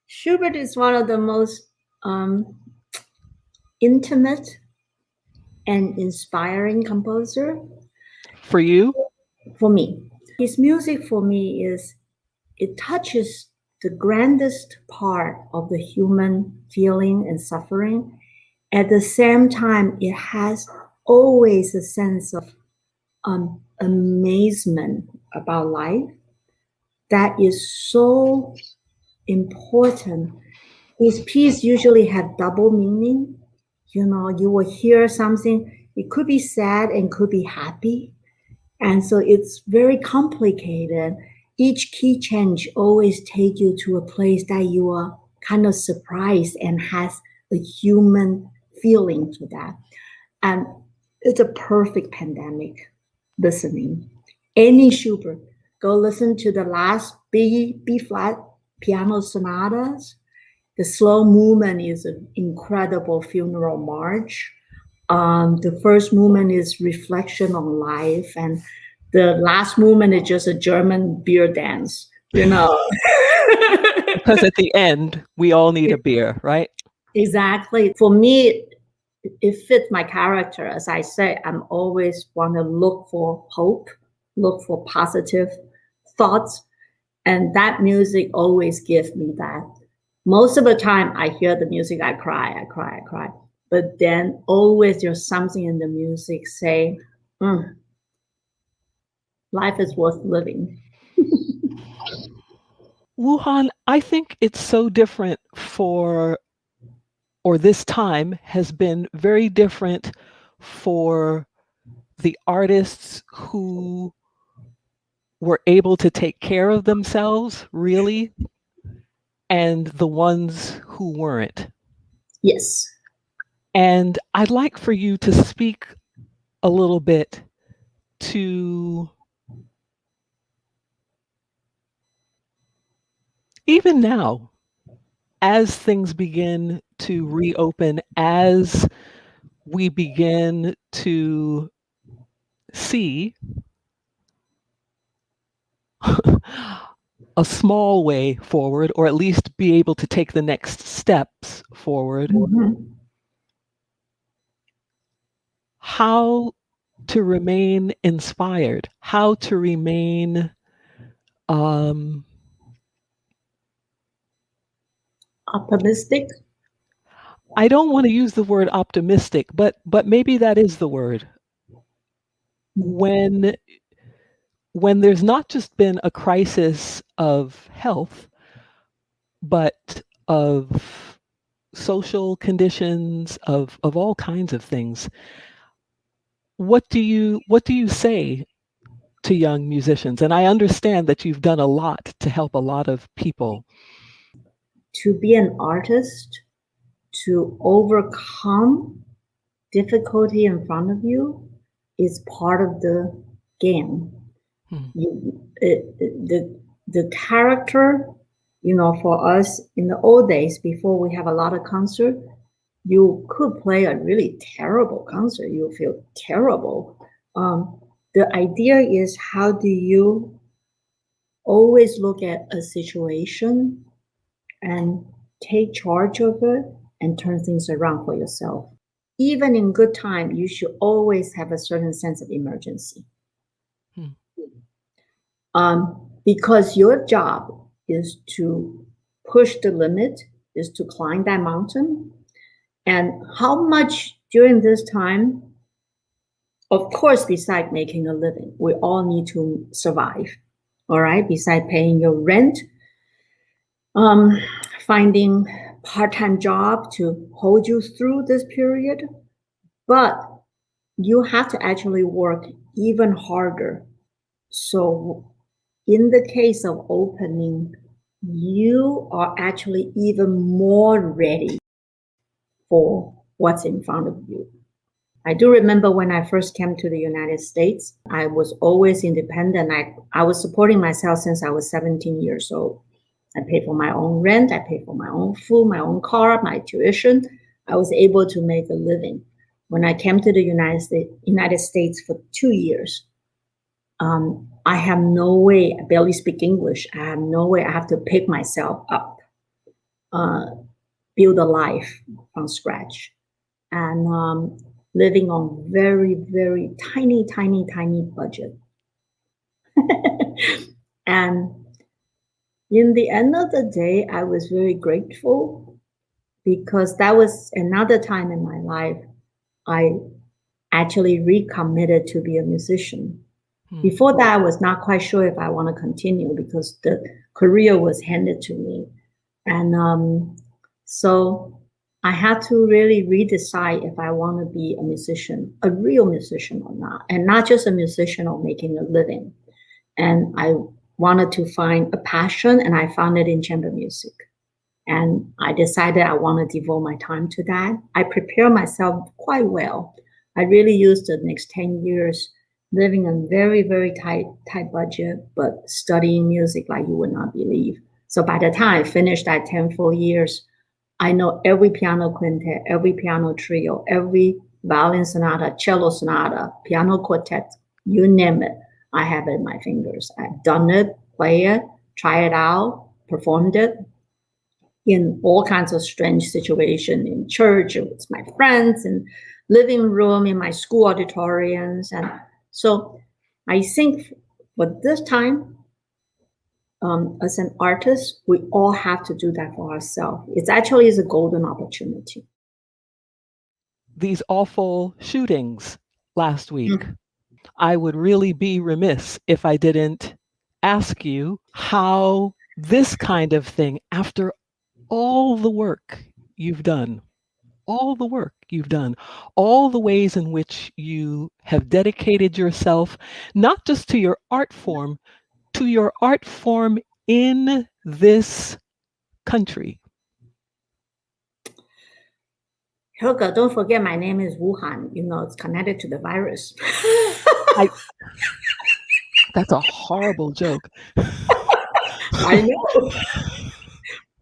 Schubert is one of the most intimate and inspiring composer. For you? For me. His music for me it touches the grandest part of the human feeling and suffering. At the same time, it has always a sense of amazement about life that is so important. His piece usually have double meaning. You know, you will hear something, it could be sad and could be happy. And so it's very complicated. Each key change always take you to a place that you are kind of surprised and has a human feeling to that. And it's a perfect pandemic listening. Any Schubert, go listen to the last B flat piano sonatas. The slow movement is an incredible funeral march. The first movement is reflection on life, and the last movement is just a German beer dance, you know. Because at the end, we all need a beer, right? Exactly. For me, it fits my character. As I say, I'm always want to look for hope, look for positive thoughts, and that music always gives me that. Most of the time, I hear the music, I cry. But then always there's something in the music saying, life is worth living. Wuhan, I think it's so different this time has been very different for the artists who were able to take care of themselves, really, and the ones who weren't. Yes. And I'd like for you to speak a little bit to even now, as things begin to reopen, as we begin to see a small way forward, or at least be able to take the next steps forward. Mm-hmm. How to remain inspired, how to remain optimistic. I don't want to use the word optimistic, but maybe that is the word. When there's not just been a crisis of health, but of social conditions, of all kinds of things, what do you say to young musicians? And I understand that you've done a lot to help a lot of people. To be an artist, to overcome difficulty in front of you is part of the game. The character, you know, for us in the old days, before we have a lot of concert, you could play a really terrible concert. You feel terrible. The idea is, how do you always look at a situation and take charge of it and turn things around for yourself. Even in good time, you should always have a certain sense of emergency. Because your job is to push the limit, is to climb that mountain. And how much during this time, of course, besides making a living, we all need to survive. All right, besides paying your rent, finding part-time job to hold you through this period, but you have to actually work even harder. So in the case of opening, you are actually even more ready for what's in front of you. I do remember when I first came to the United States, I was always independent. I was supporting myself since I was 17 years old. I paid for my own rent, I paid for my own food, my own car, my tuition. I was able to make a living. When I came to the United States for 2 years, I have no way, I barely speak English. I have no way, I have to pick myself up, build a life from scratch. And living on very, very tiny, tiny, tiny budget. And in the end of the day, I was very grateful because that was another time in my life I actually recommitted to be a musician. Before that, I was not quite sure if I want to continue because the career was handed to me. And so I had to really redecide if I want to be a musician, a real musician or not, and not just a musician or making a living. And I wanted to find a passion, and I found it in chamber music. And I decided I want to devote my time to that. I prepared myself quite well. I really used the next 10 years living on very, very tight budget, but studying music like you would not believe. So by the time I finished that 10 full years, I know every piano quintet, every piano trio, every violin sonata, cello sonata, piano quartet, you name it. I have it in my fingers. I've done it, play it, try it out, performed it in all kinds of strange situations in church, with my friends, in living room, in my school auditoriums. And so I think for this time, as an artist, we all have to do that for ourselves. It actually is a golden opportunity. These awful shootings last week, I would really be remiss if I didn't ask you how this kind of thing, after all the work you've done, all the ways in which you have dedicated yourself, not just to your art form, to your art form in this country. Helga, don't forget my name is Wuhan. You know, it's connected to the virus. That's a horrible joke. I know.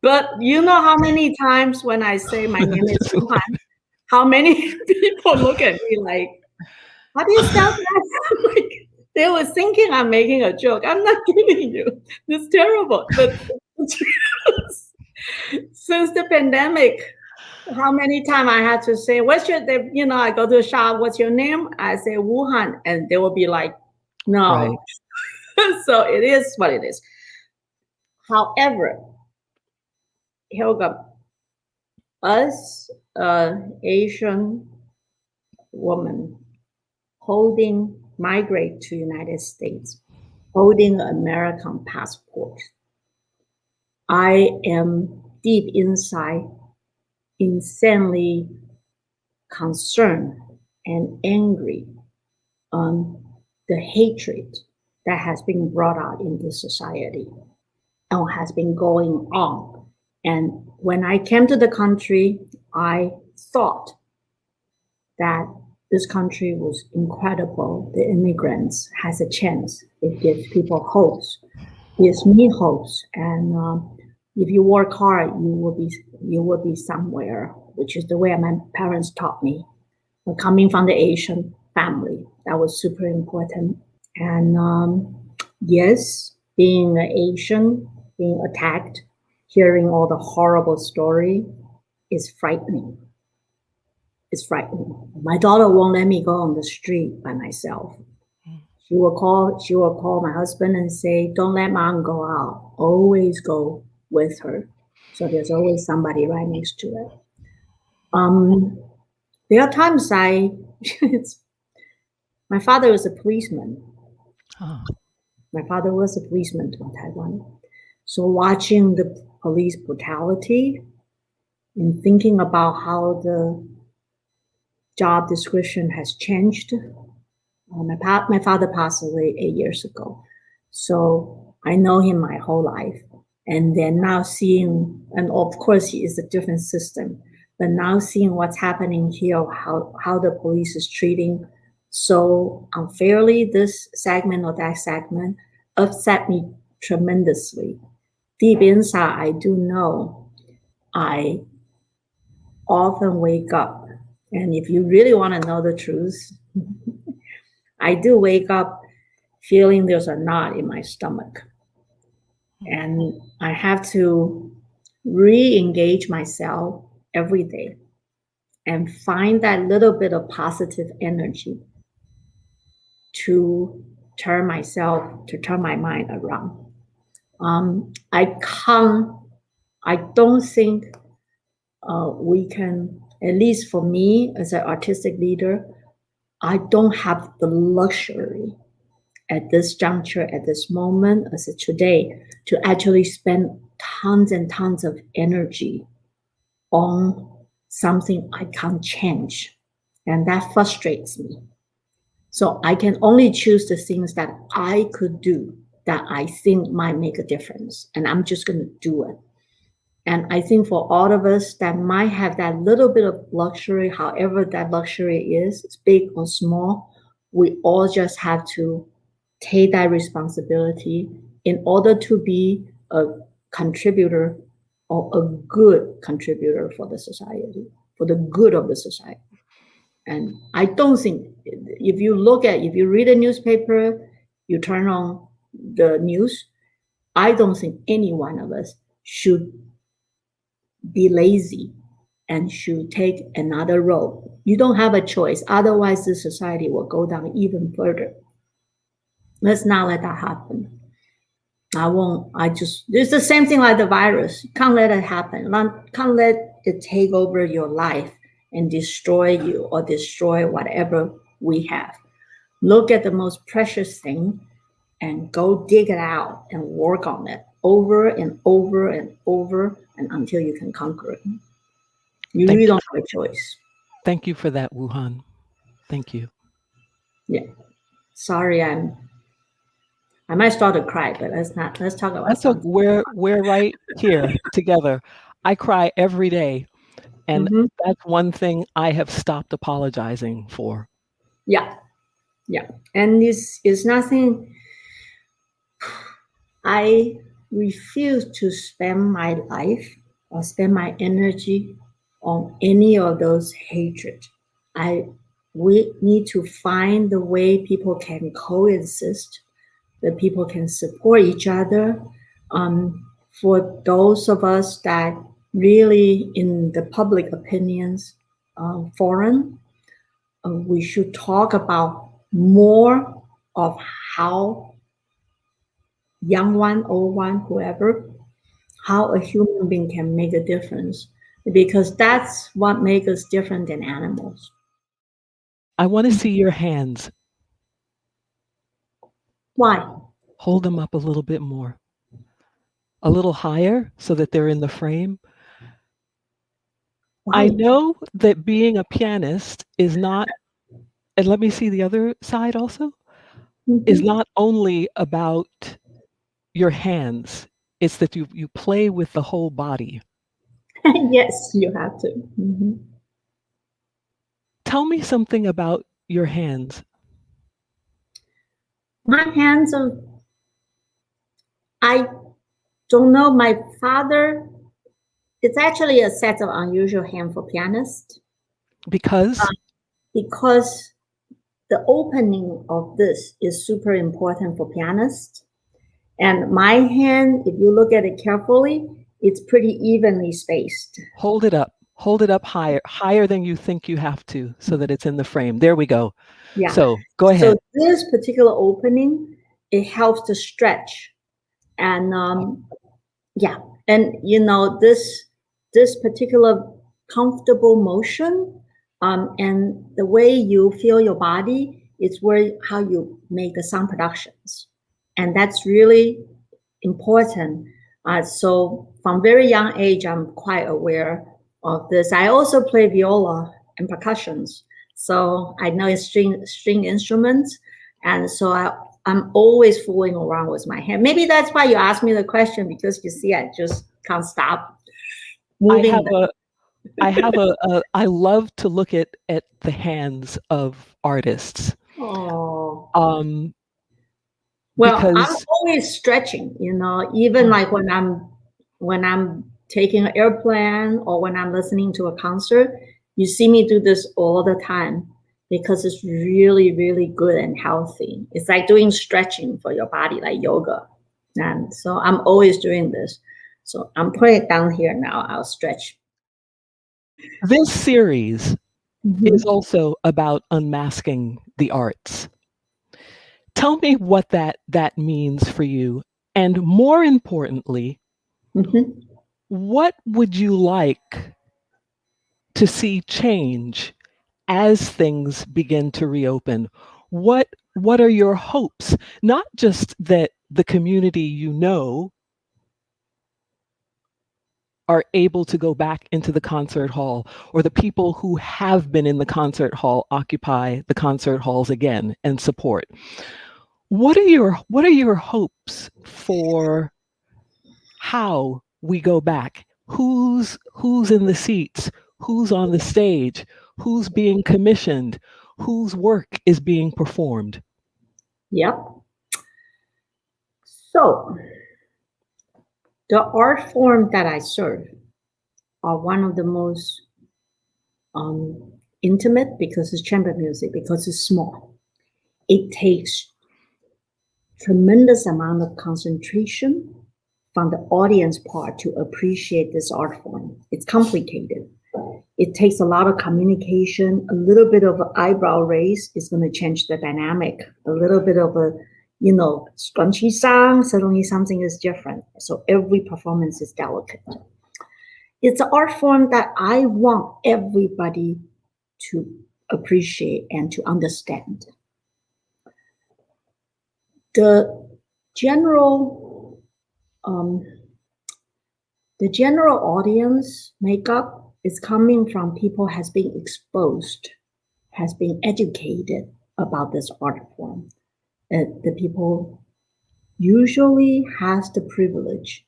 But you know how many times when I say my name is Wuhan, how many people look at me like, how do you spell that? Like, they were thinking I'm making a joke. I'm not kidding you. It's terrible. But since the pandemic, how many times I had to say, what's your, I go to a shop, what's your name? I say Wuhan, and they will be like, no. Right. So it is what it is. However, Helga, us Asian woman migrate to United States, holding an American passport, I am deep inside insanely concerned and angry on the hatred that has been brought out in this society and has been going on. And when I came to the country, I thought that this country was incredible. The immigrants has a chance. It gives people hopes. It gives me hopes. And if you work hard, you will be somewhere, which is the way my parents taught me. But coming from the Asian family, that was super important. And yes, being an Asian, being attacked, hearing all the horrible story is frightening. It's frightening. My daughter won't let me go on the street by myself. She will call my husband and say, don't let mom go out. Always go with her. So there's always somebody right next to her. There are times my father was a policeman. Oh. My father was a policeman in Taiwan. So watching the police brutality and thinking about how the job description has changed. My father passed away 8 years ago. So I know him my whole life. And then now seeing, and of course it's a different system, but now seeing what's happening here, how the police is treating so unfairly this segment or that segment upset me tremendously. Deep inside, I do know I often wake up, and if you really want to know the truth, I do wake up feeling there's a knot in my stomach. And I have to re-engage myself every day and find that little bit of positive energy to turn my mind around. I don't think we can, at least for me as an artistic leader, I don't have the luxury at this juncture, at this moment, as of today, to actually spend tons and tons of energy on something I can't change. And that frustrates me. So I can only choose the things that I could do that I think might make a difference. And I'm just going to do it. And I think for all of us that might have that little bit of luxury, however that luxury is, it's big or small, we all just have to take that responsibility in order to be a contributor or a good contributor for the society, for the good of the society. And I don't think, if you read a newspaper, you turn on the news, I don't think any one of us should be lazy and should take another road. You don't have a choice. Otherwise, the society will go down even further. Let's not let that happen. It's the same thing like the virus. You can't let it happen. Can't let it take over your life and destroy you or destroy whatever we have. Look at the most precious thing and go dig it out and work on it over and over and over and until you can conquer it. You really don't have a choice. Thank you for that, Wuhan. Thank you. Yeah. Sorry, I might start to cry, but let's talk about something. We're right here together. I cry every day. And that's one thing I have stopped apologizing for. Yeah. And this is nothing. I refuse to spend my life or spend my energy on any of those hatred. We need to find the way people can coexist, that people can support each other. For those of us that really, in the public opinions forum, we should talk about more of how young one, old one, whoever, how a human being can make a difference, because that's what makes us different than animals. I want to see your hands. Why? Hold them up a little bit more. A little higher so that they're in the frame. Why? I know that being a pianist is not, and let me see the other side also, is not only about your hands. It's that you play with the whole body. Yes, you have to. Tell me something about your hands. My hands are, I don't know, my father, it's actually a set of unusual hand for pianist. Because? Because the opening of this is super important for pianist. And my hand, if you look at it carefully, it's pretty evenly spaced. Hold it up. Hold it up higher than you think you have to, so that it's in the frame. There we go. Yeah. So go So ahead. this particular opening, it helps to stretch. And yeah, and this particular comfortable motion, and the way you feel your body is where how you make the sound productions, and that's really important. So from very young age, I'm quite aware of this. I also play viola and percussions, so I know it's string instruments, and so I'm always fooling around with my hand. Maybe that's why you asked me the question, because you see, I just can't stop moving. I love to look at the hands of artists. Oh. Um, Well, I'm because always stretching, even like when I'm taking an airplane or when I'm listening to a concert, you see me do this all the time because it's really, really good and healthy. It's like doing stretching for your body, like yoga. And so I'm always doing this. So I'm putting it down here now. I'll stretch. this series is Mhm. also about unmasking the arts. Tell me what that means for you, and more importantly, Mhm. what would you like to see change as things begin to reopen? What are your hopes? Not just that the community are able to go back into the concert hall, or the people who have been in the concert hall occupy the concert halls again and support. What are your hopes for how we go back? Who's in the seats? Who's on the stage? Who's being commissioned? Whose work is being performed? Yep. So the art form that I serve are one of the most intimate, because it's chamber music, because it's small. It takes tremendous amount of concentration from the audience part to appreciate this art form. It's complicated. It takes a lot of communication. A little bit of an eyebrow raise is going to change the dynamic. A little bit of a, scrunchy sound, suddenly something is different. So every performance is delicate. It's an art form that I want everybody to appreciate and to understand. The general um, the general audience makeup is coming from people has been exposed, has been educated about this art form. The people usually has the privilege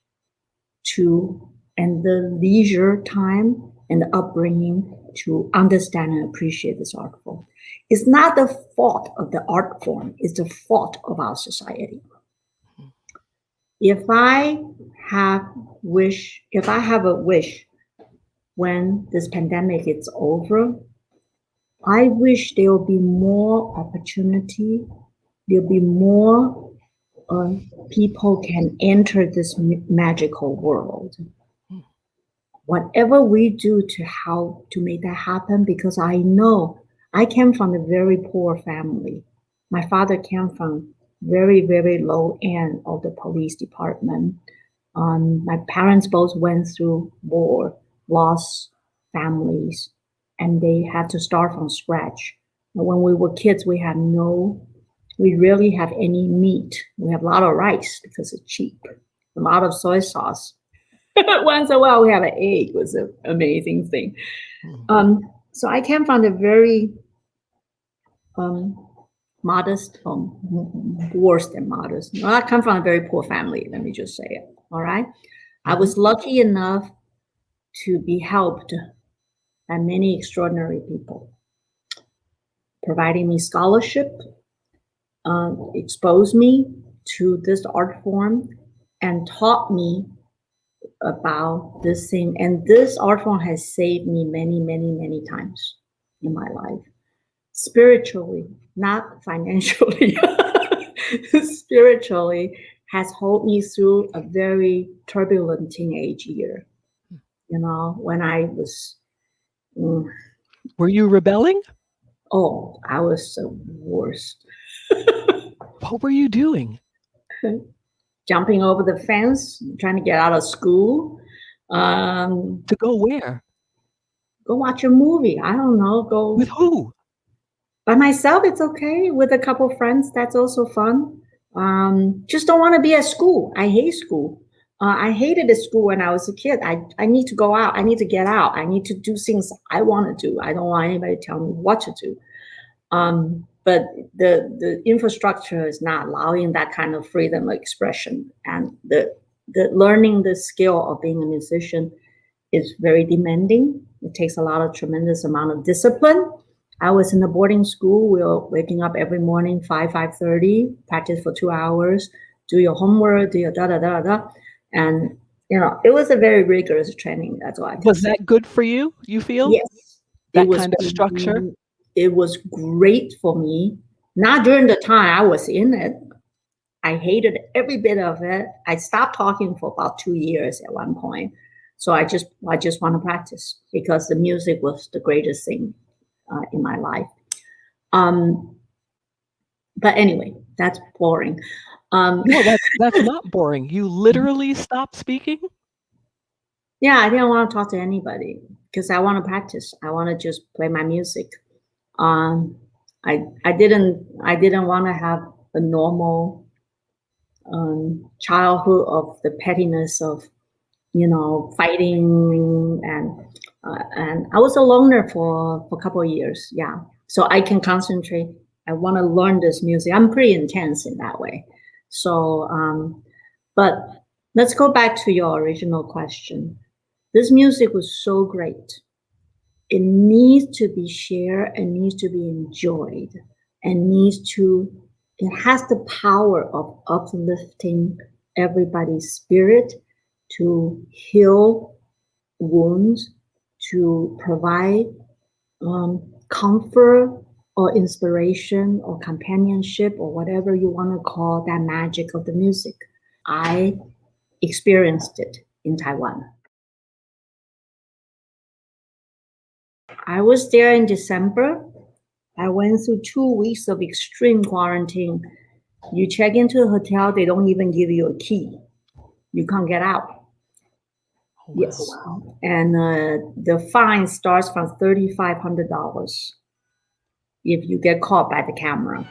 to, and the leisure time and the upbringing to understand and appreciate this art form. It's not the fault of the art form, it's the fault of our society. If I if I have a wish when this pandemic is over, I wish there will be more opportunity. There'll be more people can enter this magical world. Whatever we do to help to make that happen, because I know I came from a very poor family. My father came from very, very low end of the police department. My parents both went through war, lost families, and they had to start from scratch. When we were kids, we rarely have any meat. We have a lot of rice because it's cheap, a lot of soy sauce. Once in a while, we have an egg. It was an amazing thing. So I came from a very modest, worse than modest. Well, I come from a very poor family. Let me just say it. All right. I was lucky enough to be helped by many extraordinary people, providing me scholarship, exposed me to this art form, and taught me about this thing. And this art form has saved me many, many, many times in my life. Spiritually, not financially. Spiritually has helped me through a very turbulent teenage year. When I was Mm. Were you rebelling? Oh, I was the worst. What were you doing? Jumping over the fence, trying to get out of school. To go where? Go watch a movie. I don't know. Go With who? by myself. It's okay. With a couple friends, that's also fun. Just don't want to be at school. I hate school. I hated the school when I was a kid. I need to go out. I need to get out. I need to do things I want to do. I don't want anybody to tell me what to do. But the infrastructure is not allowing that kind of freedom of expression, and the learning the skill of being a musician is very demanding. It takes a lot of tremendous amount of discipline. I was in a boarding school. We were waking up every morning 5:30, practice for 2 hours, do your homework, do your da da da da, and it was a very rigorous training. That's why. Was that good for you? You feel? Yes, that kind of structure? It was great for me. Not during the time I was in it. I hated every bit of it. I stopped talking for about 2 years at one point. So I just want to practice because the music was the greatest thing in my life. But anyway, that's boring. No, that's not boring. You literally stopped speaking? Yeah, I didn't want to talk to anybody because I want to practice. I want to just play my music. I didn't want to have a normal childhood of the pettiness of fighting, and I was a loner for a couple of years. Yeah, so I can concentrate. I want to learn this music. I'm pretty intense in that way. So, but let's go back to your original question. This music was so great. It needs to be shared and needs to be enjoyed and it has the power of uplifting everybody's spirit, to heal wounds, to provide comfort or inspiration or companionship or whatever you want to call that magic of the music. I experienced it in Taiwan. I was there in December. I went through 2 weeks of extreme quarantine. You check into a hotel, they don't even give you a key. You can't get out. Oh, wow. Yes. And the fine starts from $3,500 if you get caught by the camera.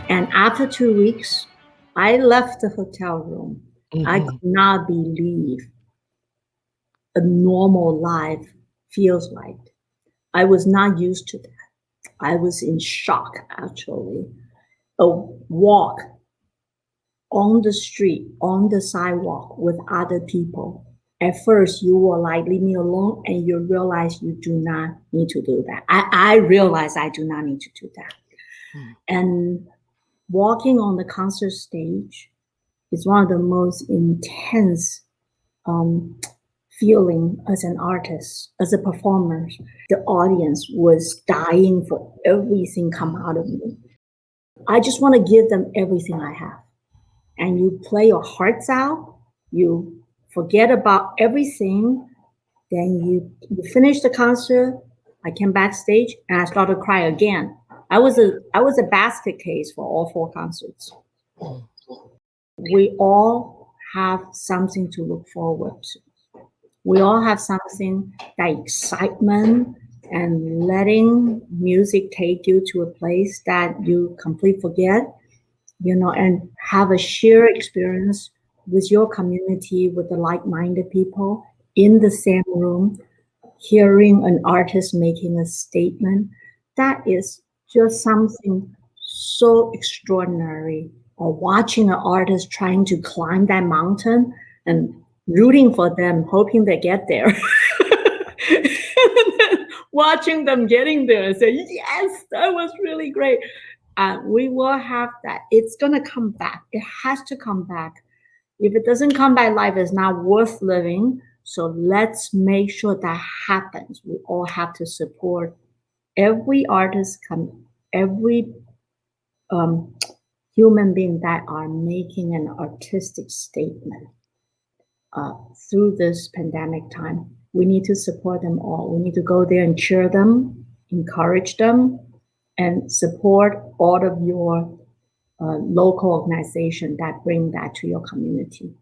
And after 2 weeks, I left the hotel room. Mm-hmm. I could not believe a normal life feels like. I was not used to that. I was in shock, actually. A walk on the street, on the sidewalk with other people. At first, you were like, leave me alone, and you realize you do not need to do that. I realized I do not need to do that. And walking on the concert stage is one of the most intense feeling as an artist, as a performer. The audience was dying for everything come out of me. I just want to give them everything I have. And you play your hearts out, you forget about everything, then you finish the concert. I came backstage and I started to cry again. I was a basket case for all 4 concerts. We all have something to look forward to. We all have something, that excitement and letting music take you to a place that you completely forget, and have a shared experience with your community, with the like-minded people in the same room, hearing an artist making a statement. That is just something so extraordinary. Or watching an artist trying to climb that mountain and rooting for them, hoping they get there. Watching them getting there and say, yes, that was really great. And we will have that. It's going to come back. It has to come back. If it doesn't come back, life is not worth living. So let's make sure that happens. We all have to support every artist, every human being that are making an artistic statement through this pandemic time. We need to support them all. We need to go there and cheer them, encourage them, and support all of your local organization that bring that to your community.